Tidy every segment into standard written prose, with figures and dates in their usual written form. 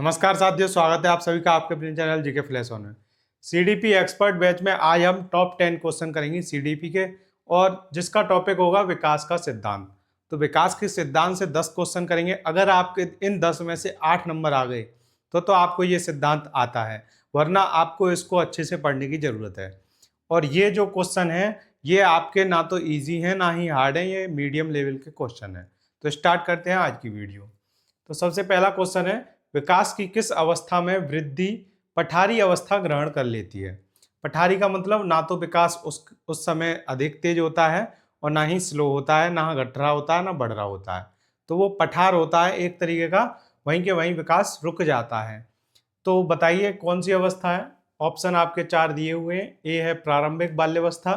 नमस्कार साथियों, स्वागत है आप सभी का आपके अपने चैनल जीके फ्लैश ऑन में। सीडीपी एक्सपर्ट बैच में आज हम टॉप 10 क्वेश्चन करेंगे सीडीपी के, और जिसका टॉपिक होगा विकास का सिद्धांत। तो विकास के सिद्धांत से 10 क्वेश्चन करेंगे। अगर आपके इन 10 में से 8 नंबर आ गए तो आपको ये सिद्धांत आता है, वरना आपको इसको अच्छे से पढ़ने की जरूरत है। और ये जो क्वेश्चन है ये आपके ना तो ईजी है ना ही हार्ड है, ये मीडियम लेवल के क्वेश्चन है। तो स्टार्ट करते हैं आज की वीडियो। तो सबसे पहला क्वेश्चन है, विकास की किस अवस्था में वृद्धि पठारी अवस्था ग्रहण कर लेती है। पठारी का मतलब ना तो विकास उस समय अधिक तेज होता है और ना ही स्लो होता है, ना घट रहा होता है ना बढ़ रहा होता है। तो वो पठार होता है एक तरीके का, वहीं के वहीं विकास रुक जाता है। तो बताइए कौन सी अवस्था है। ऑप्शन आपके 4 दिए हुए हैं। ए है प्रारंभिक बाल्यावस्था,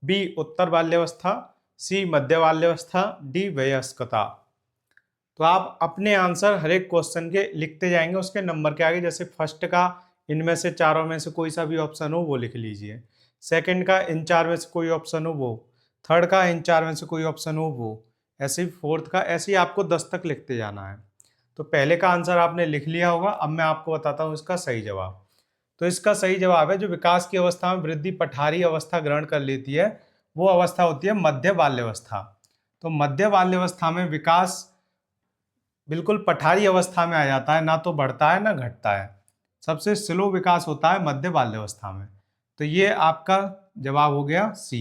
बी उत्तर बाल्यावस्था, सी मध्य बाल्यावस्था, डी वयस्कता। तो आप अपने आंसर हर एक क्वेश्चन के लिखते जाएंगे उसके नंबर के आगे। जैसे फर्स्ट का इनमें से चारों में से कोई सा भी ऑप्शन हो वो लिख लीजिए, सेकंड का इन 4 में से कोई ऑप्शन हो वो, थर्ड का इन 4 में से कोई ऑप्शन हो वो, ऐसे ही फोर्थ का, ऐसे ही आपको 10 तक लिखते जाना है। तो पहले का आंसर आपने लिख लिया होगा। अब मैं आपको बताता हूँ इसका सही जवाब। तो इसका सही जवाब है, जो विकास की अवस्था में वृद्धि पठारी अवस्था ग्रहण कर लेती है वो अवस्था होती है मध्य बाल्यावस्था। तो मध्य बाल्यावस्था में विकास बिल्कुल पठारी अवस्था में आ जाता है, ना तो बढ़ता है ना घटता है। सबसे स्लो विकास होता है मध्य बाल्यावस्था में। तो ये आपका जवाब हो गया सी।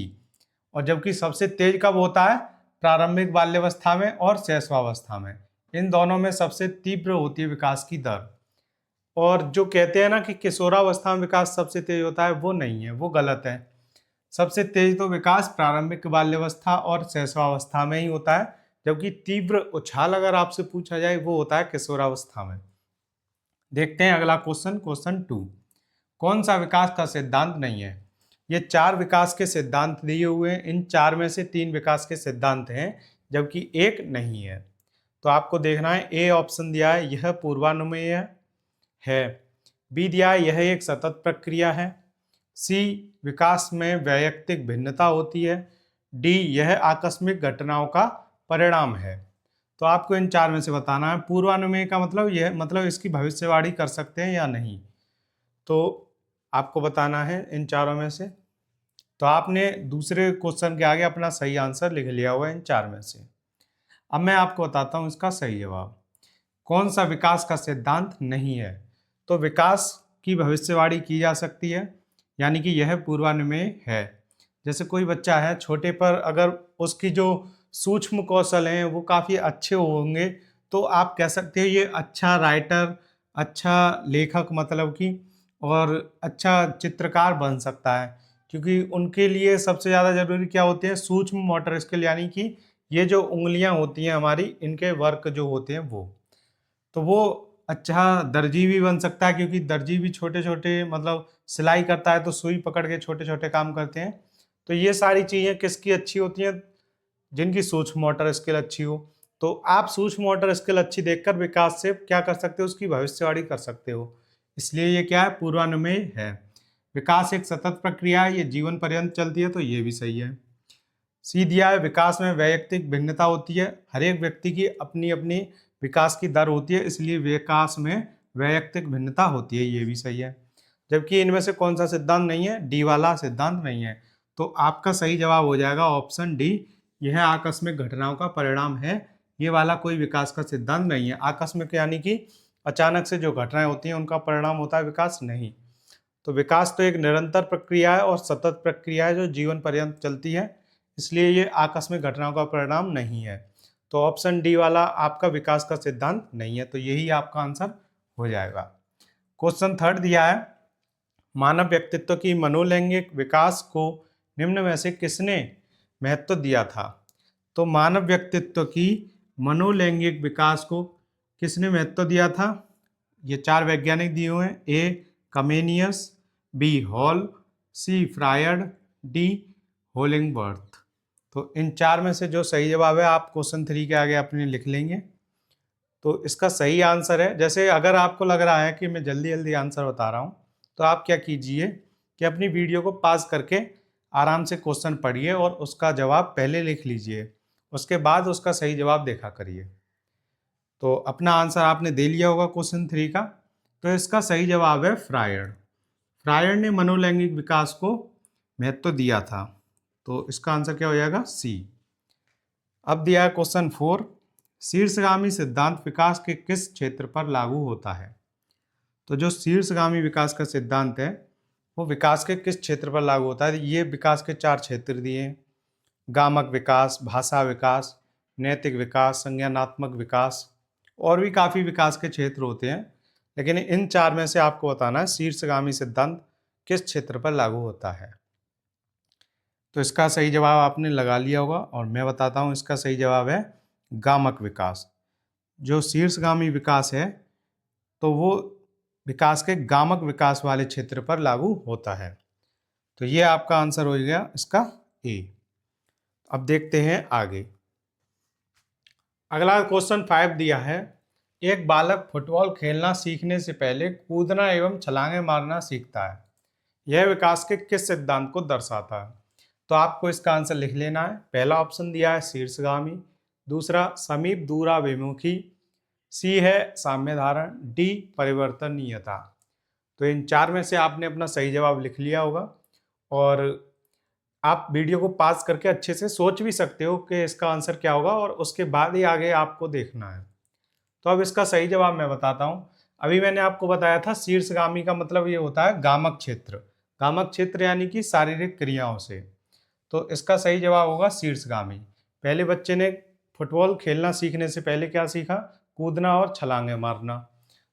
और जबकि सबसे तेज कब होता है, प्रारंभिक बाल्यावस्था में और शैशवावस्था में। इन दोनों में सबसे तीव्र होती है विकास की दर। और जो कहते हैं ना कि किशोरावस्था में विकास सबसे तेज होता है, वो नहीं है, वो गलत है। सबसे तेज तो विकास प्रारंभिक बाल्यावस्था और शैशवावस्था में ही होता है, जबकि तीव्र उछाल अगर आपसे पूछा जाए वो होता है किशोरावस्था में। देखते हैं अगला क्वेश्चन, क्वेश्चन 2। कौन सा विकास का सिद्धांत नहीं है। ये 4 विकास के सिद्धांत दिए हुए हैं। इन 4 में से 3 विकास के सिद्धांत हैं, जबकि एक नहीं है। तो आपको देखना है, ए ऑप्शन दिया है यह पूर्वानुमेय है, बी दिया है यह एक सतत प्रक्रिया है, सी विकास में वैयक्तिक भिन्नता होती है, डी यह आकस्मिक घटनाओं का परिणाम है। तो आपको इन 4 में से बताना है। पूर्वानुमेय का मतलब यह, मतलब इसकी भविष्यवाणी कर सकते हैं या नहीं। तो आपको बताना है इन चारों में से। तो आपने दूसरे क्वेश्चन के आगे अपना सही आंसर लिख लिया हुआ है इन 4 में से। अब मैं आपको बताता हूँ इसका सही जवाब। कौन सा विकास का सिद्धांत नहीं है। तो विकास की भविष्यवाणी की जा सकती है, यानी कि यह पूर्वानुमेय है। जैसे कोई बच्चा है छोटे पर, अगर उसकी जो सूक्ष्म कौशल हैं वो काफ़ी अच्छे होंगे तो आप कह सकते हैं ये अच्छा राइटर, अच्छा लेखक मतलब कि, और अच्छा चित्रकार बन सकता है। क्योंकि उनके लिए सबसे ज़्यादा ज़रूरी क्या होते हैं, सूक्ष्म मोटर स्किल, यानी कि ये जो उंगलियां होती हैं हमारी, इनके वर्क जो होते हैं वो। तो वो अच्छा दर्जी भी बन सकता है, क्योंकि दर्जी भी छोटे छोटे, मतलब सिलाई करता है तो सुई पकड़ के छोटे छोटे काम करते हैं। तो ये सारी चीज़ें किसकी अच्छी होती हैं, जिनकी सूक्ष्म मोटर स्किल अच्छी हो। तो आप सूक्ष्म मोटर स्किल अच्छी देखकर विकास से क्या कर सकते हो, उसकी भविष्यवाणी कर सकते हो। इसलिए ये क्या है, पूर्वानुमेय है। विकास एक सतत प्रक्रिया है, ये जीवन पर्यंत चलती है, तो ये भी सही है। सी दिया है विकास में वैयक्तिक भिन्नता होती है, हर एक व्यक्ति की अपनी अपनी विकास की दर होती है, इसलिए विकास में वैयक्तिक भिन्नता होती है, ये भी सही है। जबकि इनमें से कौन सा सिद्धांत नहीं है, डी वाला सिद्धांत नहीं है। तो आपका सही जवाब हो जाएगा ऑप्शन डी, यह आकस्मिक घटनाओं का परिणाम है। ये वाला कोई विकास का सिद्धांत नहीं है। आकस्मिक यानी कि अचानक से जो घटनाएं होती हैं उनका परिणाम होता है विकास, नहीं। तो विकास तो एक निरंतर प्रक्रिया है और सतत प्रक्रिया है जो जीवन पर्यंत चलती है, इसलिए ये आकस्मिक घटनाओं का परिणाम नहीं है। तो ऑप्शन डी वाला आपका विकास का सिद्धांत नहीं है, तो यही आपका आंसर हो जाएगा। क्वेश्चन 3 दिया है, मानव व्यक्तित्व की मनोलैंगिक विकास को निम्न में से किसने महत्व दिया था। तो मानव व्यक्तित्व की मनोलैंगिक विकास को किसने महत्व दिया था। ये 4 वैज्ञानिक दिए हुए हैं, ए कमेनियस, बी हॉल, सी फ्रायड, डी होलिंगबर्थ। तो इन 4 में से जो सही जवाब है आप क्वेश्चन 3 के आगे अपने लिख लेंगे। तो इसका सही आंसर है, जैसे अगर आपको लग रहा है कि मैं जल्दी जल्दी आंसर बता रहा हूँ, तो आप क्या कीजिए कि अपनी वीडियो को पॉज करके आराम से क्वेश्चन पढ़िए और उसका जवाब पहले लिख लीजिए, उसके बाद उसका सही जवाब देखा करिए। तो अपना आंसर आपने दे लिया होगा क्वेश्चन 3 का। तो इसका सही जवाब है फ्रायड। फ्रायड ने मनोलैंगिक विकास को महत्व दिया था। तो इसका आंसर क्या हो जाएगा? सी। अब दिया है क्वेश्चन 4, शीर्षगामी सिद्धांत विकास के किस क्षेत्र पर लागू होता है? तो जो शीर्षगामी विकास का सिद्धांत है वो विकास के किस क्षेत्र पर लागू होता है? ये विकास के 4 क्षेत्र दिए हैं, गामक विकास, भाषा विकास, नैतिक विकास, संज्ञानात्मक विकास, और भी काफ़ी विकास के क्षेत्र होते हैं, लेकिन इन 4 में से आपको बताना है शीर्षगामी सिद्धांत किस क्षेत्र पर लागू होता है। तो इसका सही जवाब आपने लगा लिया होगा और मैं बताता हूँ, इसका सही जवाब है गामक विकास। जो शीर्षगामी विकास है तो वो विकास के गामक विकास वाले क्षेत्र पर लागू होता है। तो ये आपका आंसर हो गया इसका ए। अब देखते हैं आगे। अगला क्वेश्चन 5 दिया है, एक बालक फुटबॉल खेलना सीखने से पहले कूदना एवं छलांगे मारना सीखता है, यह विकास के किस सिद्धांत को दर्शाता है? तो आपको इसका आंसर लिख लेना है। पहला ऑप्शन दिया है शीर्षगामी, दूसरा समीप दूराभिमुखी, सी है साम्य धारण, डी परिवर्तनीयता। तो इन 4 में से आपने अपना सही जवाब लिख लिया होगा और आप वीडियो को पॉज करके अच्छे से सोच भी सकते हो कि इसका आंसर क्या होगा और उसके बाद ही आगे आपको देखना है। तो अब इसका सही जवाब मैं बताता हूँ। अभी मैंने आपको बताया था शीर्षगामी का मतलब ये होता है गामक क्षेत्र। गामक क्षेत्र यानी कि शारीरिक क्रियाओं से। तो इसका सही जवाब होगा शीर्षगामी। पहले बच्चे ने फुटबॉल खेलना सीखने से पहले क्या सीखा? कूदना और छलांगे मारना।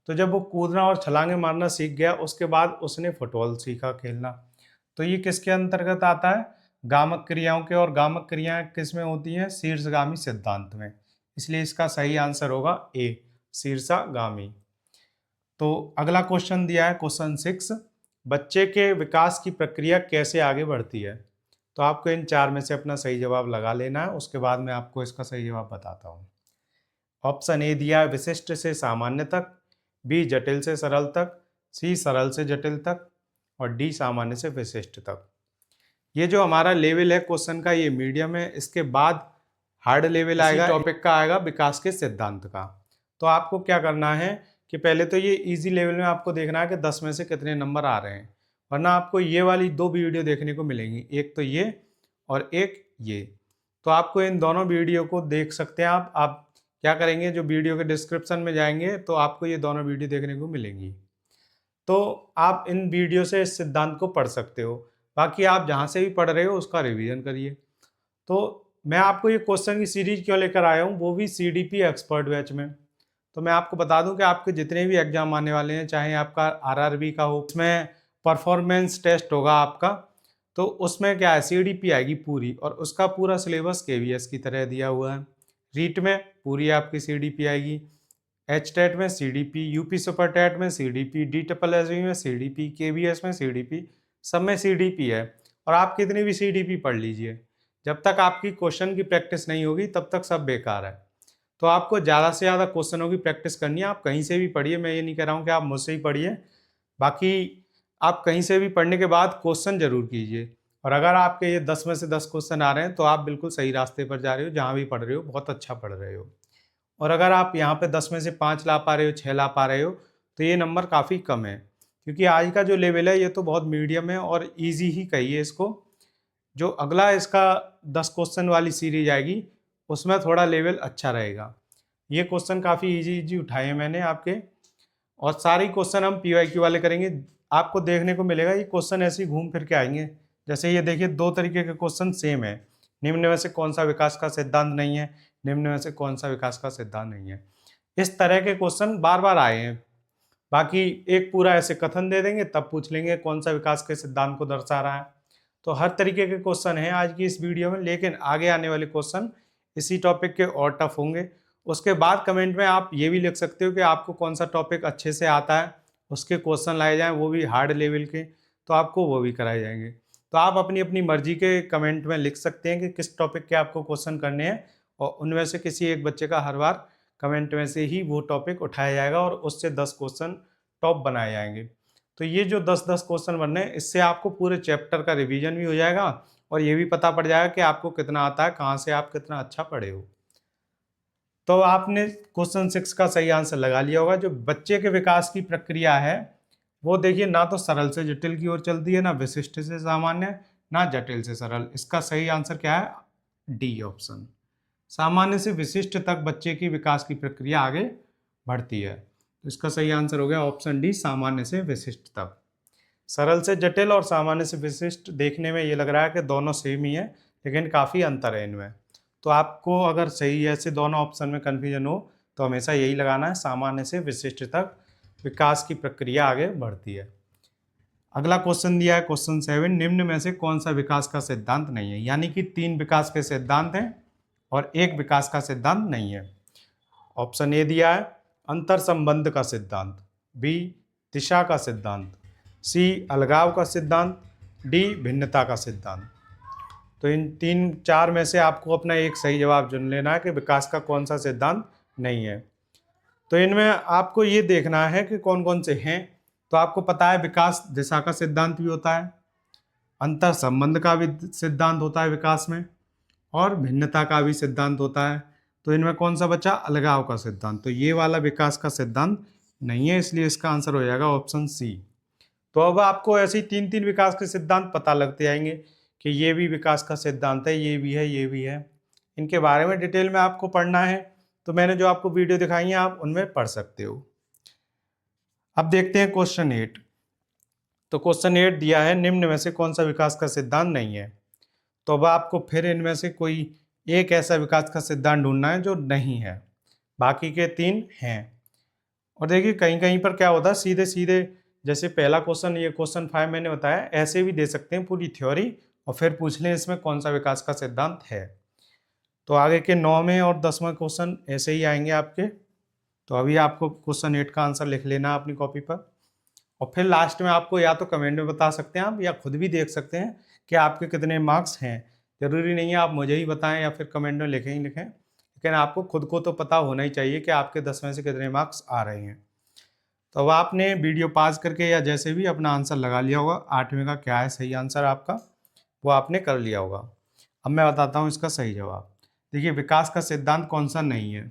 तो जब वो कूदना और छलांगे मारना सीख गया उसके बाद उसने फुटबॉल सीखा खेलना। तो ये किसके अंतर्गत आता है? गामक क्रियाओं के, और गामक क्रियाएं किस में होती हैं? शीर्षगामी सिद्धांत में। इसलिए इसका सही आंसर होगा ए, शीर्षगामी। तो अगला क्वेश्चन दिया है क्वेश्चन 6, बच्चे के विकास की प्रक्रिया कैसे आगे बढ़ती है? तो आपको इन 4 में से अपना सही जवाब लगा लेना है, उसके बाद मैं आपको इसका सही जवाब बताता हूँ। ऑप्शन ए दिया है विशिष्ट से सामान्य तक, बी जटिल से सरल तक, सी सरल से जटिल तक, और डी सामान्य से विशिष्ट तक। ये जो हमारा लेवल है क्वेश्चन का ये मीडियम है, इसके बाद हार्ड लेवल आएगा, टॉपिक का आएगा विकास के सिद्धांत का। तो आपको क्या करना है कि पहले तो ये इजी लेवल में आपको देखना है कि 10 में से कितने नंबर आ रहे हैं, वरना आपको ये वाली 2 वीडियो देखने को मिलेंगी, एक तो ये और एक ये। तो आपको इन दोनों वीडियो को देख सकते हैं आप क्या करेंगे, जो वीडियो के डिस्क्रिप्शन में जाएंगे तो आपको ये दोनों वीडियो देखने को मिलेंगी। तो आप इन वीडियो से इस सिद्धांत को पढ़ सकते हो। बाकी आप जहाँ से भी पढ़ रहे हो उसका रिवीजन करिए। तो मैं आपको ये क्वेश्चन की सीरीज क्यों लेकर आया हूँ, वो भी सीडीपी एक्सपर्ट बैच में। तो मैं आपको बता दूं कि आपके जितने भी एग्जाम आने वाले हैं, चाहे आपका आरआरबी का हो, उसमें परफॉर्मेंस टेस्ट होगा आपका, तो उसमें क्या है सीडीपी आएगी पूरी, और उसका पूरा सिलेबस केवीएस की तरह दिया हुआ है। रीट में पूरी आपकी सीडीपी आएगी, एच टेट में सीडीपी, यूपी सुपर टेट में सीडीपी, डी ट्रिपल एस में सीडीपी, केवीएस में सीडीपी, सब में सीडीपी है। और आप कितनी भी सीडीपी पढ़ लीजिए, जब तक आपकी क्वेश्चन की प्रैक्टिस नहीं होगी तब तक सब बेकार है। तो आपको ज़्यादा से ज़्यादा क्वेश्चनों की प्रैक्टिस करनी है। आप कहीं से भी पढ़िए, मैं ये नहीं कह रहा हूँ कि आप मुझसे ही पढ़िए, बाकी आप कहीं से भी पढ़ने के बाद क्वेश्चन जरूर कीजिए। और अगर आपके ये 10 में से 10 क्वेश्चन आ रहे हैं तो आप बिल्कुल सही रास्ते पर जा रहे हो, जहाँ भी पढ़ रहे हो बहुत अच्छा पढ़ रहे हो। और अगर आप यहाँ पे 10 में से 5 ला पा रहे हो, 6 ला पा रहे हो, तो ये नंबर काफ़ी कम है, क्योंकि आज का जो लेवल है ये तो बहुत मीडियम है और ईजी ही कहिए इसको। जो अगला इसका 10 क्वेश्चन वाली सीरीज आएगी उसमें थोड़ा लेवल अच्छा रहेगा। ये क्वेश्चन काफ़ी इजी उठाए हैं मैंने आपके, और सारे क्वेश्चन हम पीवाईक्यू वाले करेंगे। आपको देखने को मिलेगा ये क्वेश्चन ऐसे ही घूम फिर के आएंगे। जैसे ये देखिए 2 तरीके के क्वेश्चन सेम है, निम्न में से कौन सा विकास का सिद्धांत नहीं है, निम्न में से कौन सा विकास का सिद्धांत नहीं है। इस तरह के क्वेश्चन बार बार आए हैं। बाकी एक पूरा ऐसे कथन दे देंगे, तब पूछ लेंगे कौन सा विकास के सिद्धांत को दर्शा रहा है। तो हर तरीके के क्वेश्चन हैं आज की इस वीडियो में, लेकिन आगे आने वाले क्वेश्चन इसी टॉपिक के और टफ होंगे। उसके बाद कमेंट में आप ये भी लिख सकते हो कि आपको कौन सा टॉपिक अच्छे से आता है, उसके क्वेश्चन लाए जाएं, वो भी हार्ड लेवल के, तो आपको वो भी कराए जाएंगे। तो आप अपनी अपनी मर्जी के कमेंट में लिख सकते हैं कि किस टॉपिक के आपको क्वेश्चन करने हैं, और उनमें से किसी एक बच्चे का हर बार कमेंट में से ही वो टॉपिक उठाया जाएगा और उससे 10 क्वेश्चन टॉप बनाए जाएंगे। तो ये जो 10-10 क्वेश्चन बनने हैं, इससे आपको पूरे चैप्टर का रिवीजन भी हो जाएगा और ये भी पता पड़ जाएगा कि आपको कितना आता है, कहाँ से आप कितना अच्छा पढ़े हो। तो आपने क्वेश्चन 6 का सही आंसर लगा लिया होगा। जो बच्चे के विकास की प्रक्रिया है वो देखिए ना तो सरल से जटिल की ओर चलती है, ना विशिष्ट से सामान्य, ना जटिल से सरल। इसका सही आंसर क्या है? D option. सामान्य से विशिष्ट तक बच्चे की विकास की प्रक्रिया आगे बढ़ती है। तो इसका सही आंसर हो गया ऑप्शन डी, सामान्य से विशिष्ट तक। सरल से जटिल और सामान्य से विशिष्ट देखने में ये लग रहा है कि दोनों सेम ही है, लेकिन काफ़ी अंतर है इनमें। तो आपको अगर सही ऐसे दोनों ऑप्शन में कन्फ्यूजन हो तो हमेशा यही लगाना है, सामान्य से विशिष्ट तक विकास की प्रक्रिया आगे बढ़ती है। अगला क्वेश्चन दिया है क्वेश्चन 7, निम्न में से कौन सा विकास का सिद्धांत नहीं है? यानी कि 3 विकास के सिद्धांत हैं और 1 विकास का सिद्धांत नहीं है। ऑप्शन ए दिया है अंतर संबंध का सिद्धांत, बी दिशा का सिद्धांत, सी अलगाव का सिद्धांत, डी भिन्नता का सिद्धांत। तो इन 3-4 में से आपको अपना एक सही जवाब चुन लेना है कि विकास का कौन सा सिद्धांत नहीं है। तो इनमें आपको ये देखना है कि कौन कौन से हैं। तो आपको पता है विकास दिशा का सिद्धांत भी होता है, अंतर संबंध का भी सिद्धांत होता है विकास में, और भिन्नता का भी सिद्धांत होता है। तो इनमें कौन सा बचा? अलगाव का सिद्धांत। तो ये वाला विकास का सिद्धांत नहीं है, इसलिए इसका आंसर हो जाएगा ऑप्शन सी। तो अब आपको ऐसे ही 3-3 विकास के सिद्धांत पता लगते आएंगे कि ये भी विकास का सिद्धांत है, ये भी है, ये भी है। इनके बारे में डिटेल में आपको पढ़ना है तो मैंने जो आपको वीडियो दिखाई है आप उनमें पढ़ सकते हो। अब देखते हैं क्वेश्चन 8। तो क्वेश्चन 8 दिया है निम्न में से कौन सा विकास का सिद्धांत नहीं है? तो अब आपको फिर इनमें से कोई एक ऐसा विकास का सिद्धांत ढूंढना है जो नहीं है, बाकी के 3 हैं। और देखिए कहीं कहीं पर क्या होता है, सीधे सीधे जैसे पहला क्वेश्चन, ये क्वेश्चन 5 मैंने बताया, ऐसे भी दे सकते हैं पूरी थ्योरी और फिर पूछ लें इसमें कौन सा विकास का सिद्धांत है। तो आगे के 9वें और 10वें क्वेश्चन ऐसे ही आएंगे आपके। तो अभी आपको क्वेश्चन 8 का आंसर लिख लेना है अपनी कॉपी पर, और फिर लास्ट में आपको या तो कमेंट में बता सकते हैं आप, या खुद भी देख सकते हैं कि आपके कितने मार्क्स हैं। ज़रूरी नहीं है आप मुझे ही बताएं या फिर कमेंट में लिखें ही लिखें, लेकिन आपको खुद को तो पता होना ही चाहिए कि आपके 10 में से कितने मार्क्स आ रहे हैं। तो अब आपने वीडियो पॉज करके या जैसे भी अपना आंसर लगा लिया होगा। 8वें का क्या है सही आंसर आपका, वो आपने कर लिया होगा। अब मैं बताता हूँ इसका सही जवाब। देखिए विकास का सिद्धांत कौन सा नहीं है?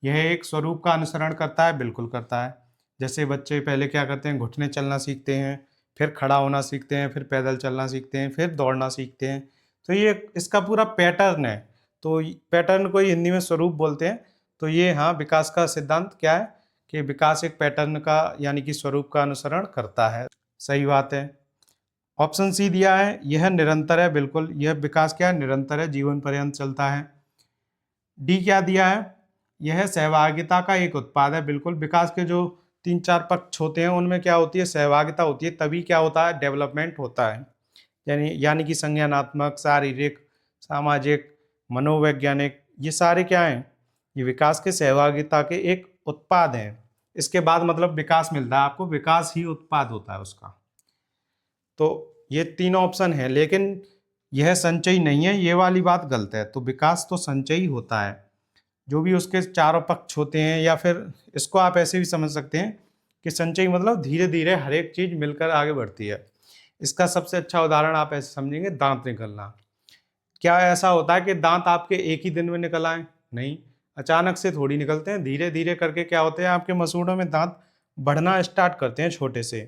यह एक स्वरूप का अनुसरण करता है, बिल्कुल करता है। जैसे बच्चे पहले क्या करते हैं, घुटने चलना सीखते हैं, फिर खड़ा होना सीखते हैं, फिर पैदल चलना सीखते हैं, फिर दौड़ना सीखते हैं। तो ये इसका पूरा पैटर्न है। तो पैटर्न को ही हिंदी में स्वरूप बोलते हैं। तो ये हाँ विकास का सिद्धांत क्या है कि विकास एक पैटर्न का यानी कि स्वरूप का अनुसरण करता है। सही बात है। ऑप्शन सी दिया है यह निरंतर है, बिल्कुल यह विकास क्या है? निरंतर है, जीवन पर्यंत चलता है। डी क्या दिया है? यह सहभागिता का एक उत्पाद है, बिल्कुल विकास के जो 3-4 पक्ष होते हैं उनमें क्या होती है? सहभागिता होती है, तभी क्या होता है? डेवलपमेंट होता है। यानी कि संज्ञानात्मक, शारीरिक, सामाजिक, मनोवैज्ञानिक, ये सारे क्या हैं? ये विकास के सहभागिता के एक उत्पाद हैं। इसके बाद मतलब विकास मिलता है आपको, विकास ही उत्पाद होता है उसका। तो ये 3 ऑप्शन है, लेकिन यह संचयी नहीं है, ये वाली बात गलत है। तो विकास तो संचयी होता है, जो भी उसके चारों पक्ष होते हैं, या फिर इसको आप ऐसे भी समझ सकते हैं कि संचयी मतलब धीरे धीरे हर एक चीज़ मिलकर आगे बढ़ती है। इसका सबसे अच्छा उदाहरण आप ऐसे समझेंगे, दांत निकलना। क्या ऐसा होता है कि दांत आपके एक ही दिन में निकल आए? नहीं, अचानक से थोड़ी निकलते हैं, धीरे धीरे करके क्या होते हैं आपके मसूड़ों में दांत बढ़ना स्टार्ट करते हैं छोटे से।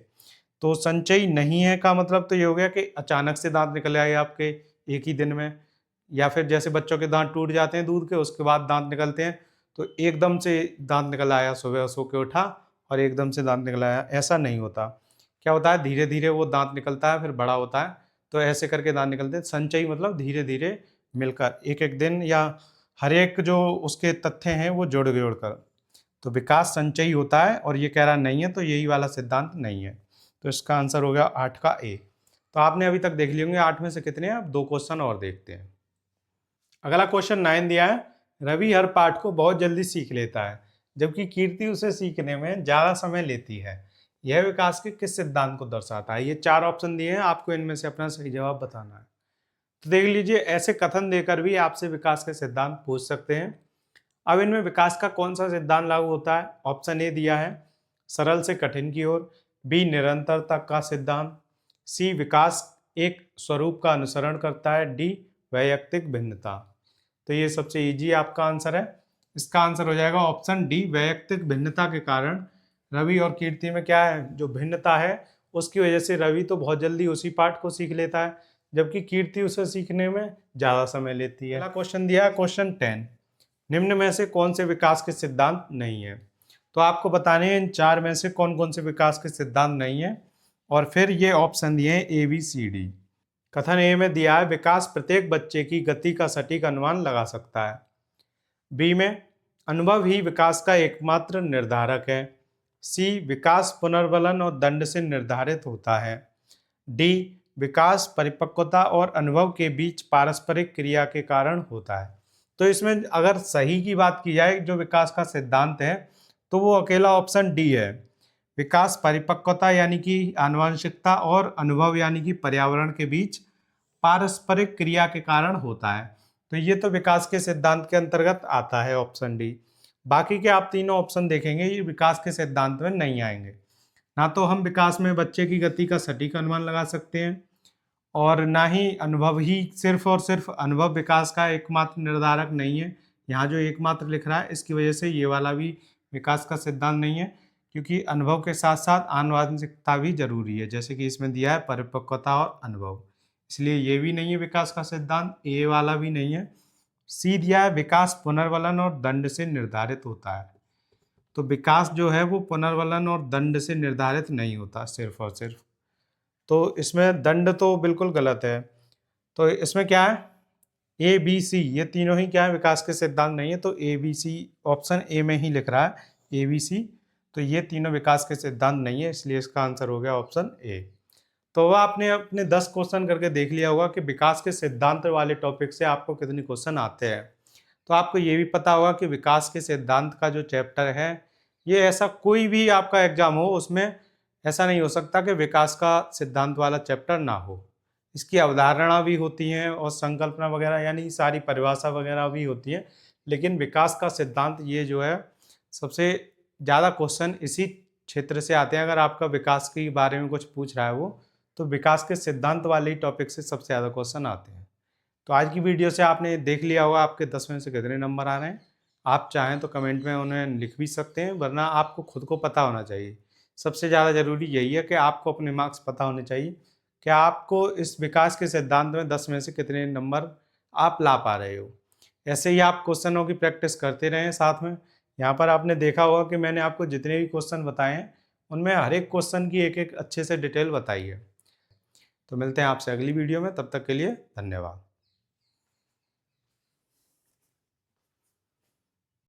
तो संचयी नहीं है का मतलब तो ये हो गया कि अचानक से दांत निकल आए आपके एक ही दिन में, या फिर जैसे बच्चों के दांत टूट जाते हैं दूध के, उसके बाद दांत निकलते हैं। तो एकदम से दांत निकल आया, सुबह सो के उठा और एकदम से दांत निकल आया, ऐसा नहीं होता। क्या होता है? धीरे धीरे वो दांत निकलता है, फिर बड़ा होता है। तो ऐसे करके दांत निकलते हैं। संचयी मतलब धीरे धीरे मिलकर एक एक दिन, या हर एक जो उसके तथ्य हैं वो जोड़ जोड़ कर। तो विकास संचयी होता है, और ये कह रहा नहीं है, तो यही वाला सिद्धांत नहीं है। तो इसका आंसर हो गया 8 का ए। तो आपने अभी तक देख लिए होंगे 8 में से कितने हैं। अब 2 क्वेश्चन और देखते हैं। अगला क्वेश्चन 9 दिया है, रवि हर पाठ को बहुत जल्दी सीख लेता है जबकि कीर्ति उसे सीखने में ज़्यादा समय लेती है। यह विकास के किस सिद्धांत को दर्शाता है? ये 4 ऑप्शन दिए हैं, आपको इनमें से अपना सही जवाब बताना है। तो देख लीजिए, ऐसे कथन देकर भी आपसे विकास के सिद्धांत पूछ सकते हैं। अब इनमें विकास का कौन सा सिद्धांत लागू होता है? ऑप्शन ए दिया है सरल से कठिन की ओर, बी निरंतरता का सिद्धांत, सी विकास एक स्वरूप का अनुसरण करता है, डी वैयक्तिक भिन्नता। तो ये सबसे इजी आपका आंसर है, इसका आंसर हो जाएगा ऑप्शन डी, वैयक्तिक भिन्नता के कारण। रवि और कीर्ति में क्या है, जो भिन्नता है उसकी वजह से रवि तो बहुत जल्दी उसी पाठ को सीख लेता है, जबकि कीर्ति उसे सीखने में ज़्यादा समय लेती है। अगला क्वेश्चन दिया है क्वेश्चन 10, निम्न में से कौन से विकास के सिद्धांत नहीं है। तो आपको बताने हैं इन चार में से कौन कौन से विकास के सिद्धांत नहीं है, और फिर ये ऑप्शन दिए हैं ABCD। कथन ए में दिया है विकास प्रत्येक बच्चे की गति का सटीक अनुमान लगा सकता है। बी में अनुभव ही विकास का एकमात्र निर्धारक है। सी विकास पुनर्बलन और दंड से निर्धारित होता है। डी विकास परिपक्वता और अनुभव के बीच पारस्परिक क्रिया के कारण होता है। तो इसमें अगर सही की बात की जाए जो विकास का सिद्धांत है तो वो अकेला ऑप्शन डी है। विकास परिपक्वता यानी कि आनुवंशिकता और अनुभव यानी कि पर्यावरण के बीच पारस्परिक क्रिया के कारण होता है। तो ये तो विकास के सिद्धांत के अंतर्गत आता है ऑप्शन डी। बाकी के आप तीनों ऑप्शन देखेंगे ये विकास के सिद्धांत में नहीं आएंगे। ना तो हम विकास में बच्चे की गति का सटीक अनुमान लगा सकते हैं, और ना ही अनुभव ही सिर्फ और सिर्फ अनुभव विकास का एकमात्र निर्धारक नहीं है। यहाँ जो एकमात्र लिख रहा है इसकी वजह से ये वाला भी विकास का सिद्धांत नहीं है, क्योंकि अनुभव के साथ साथ आनुवंशिकता भी जरूरी है, जैसे कि इसमें दिया है परिपक्वता और अनुभव, इसलिए ये भी नहीं है विकास का सिद्धांत। ए वाला भी नहीं है। सी दिया है विकास पुनर्बलन और दंड से निर्धारित होता है। तो विकास जो है वो पुनर्बलन और दंड से निर्धारित नहीं होता सिर्फ और सिर्फ। तो इसमें दंड तो बिल्कुल गलत है। तो इसमें क्या है, ABC ये तीनों ही क्या है विकास के सिद्धांत नहीं है। तो ABC ऑप्शन ए में ही लिख रहा है ABC, तो ये तीनों विकास के सिद्धांत नहीं है, इसलिए इसका आंसर हो गया ऑप्शन ए। तो वह आपने अपने 10 क्वेश्चन करके देख लिया होगा कि विकास के सिद्धांत वाले टॉपिक से आपको कितने क्वेश्चन आते हैं। तो आपको ये भी पता होगा कि विकास के सिद्धांत का जो चैप्टर है ये ऐसा कोई भी आपका एग्जाम हो उसमें ऐसा नहीं हो सकता कि विकास का सिद्धांत वाला चैप्टर ना हो। इसकी अवधारणा भी होती हैं और संकल्पना वगैरह यानी सारी परिभाषा वगैरह भी होती है, लेकिन विकास का सिद्धांत ये जो है सबसे ज़्यादा क्वेश्चन इसी क्षेत्र से आते हैं। अगर आपका विकास के बारे में कुछ पूछ रहा है वो, तो विकास के सिद्धांत वाले ही टॉपिक से सबसे ज़्यादा क्वेश्चन आते हैं। तो आज की वीडियो से आपने देख लिया होगा आपके 10 में से कितने नंबर आ रहे हैं। आप चाहें तो कमेंट में उन्हें लिख भी सकते हैं, वरना आपको खुद को पता होना चाहिए। सबसे ज़्यादा ज़रूरी यही है कि आपको अपने मार्क्स पता होने चाहिए कि आपको इस विकास के सिद्धांत में 10 में से कितने नंबर आप ला पा रहे हो। ऐसे ही आप क्वेश्चनों की प्रैक्टिस करते रहें साथ में। यहाँ पर आपने देखा होगा कि मैंने आपको जितने भी क्वेश्चन बताए हैं उनमें हर एक क्वेश्चन की एक एक अच्छे से डिटेल बताई है। तो मिलते हैं आपसे अगली वीडियो में, तब तक के लिए धन्यवाद।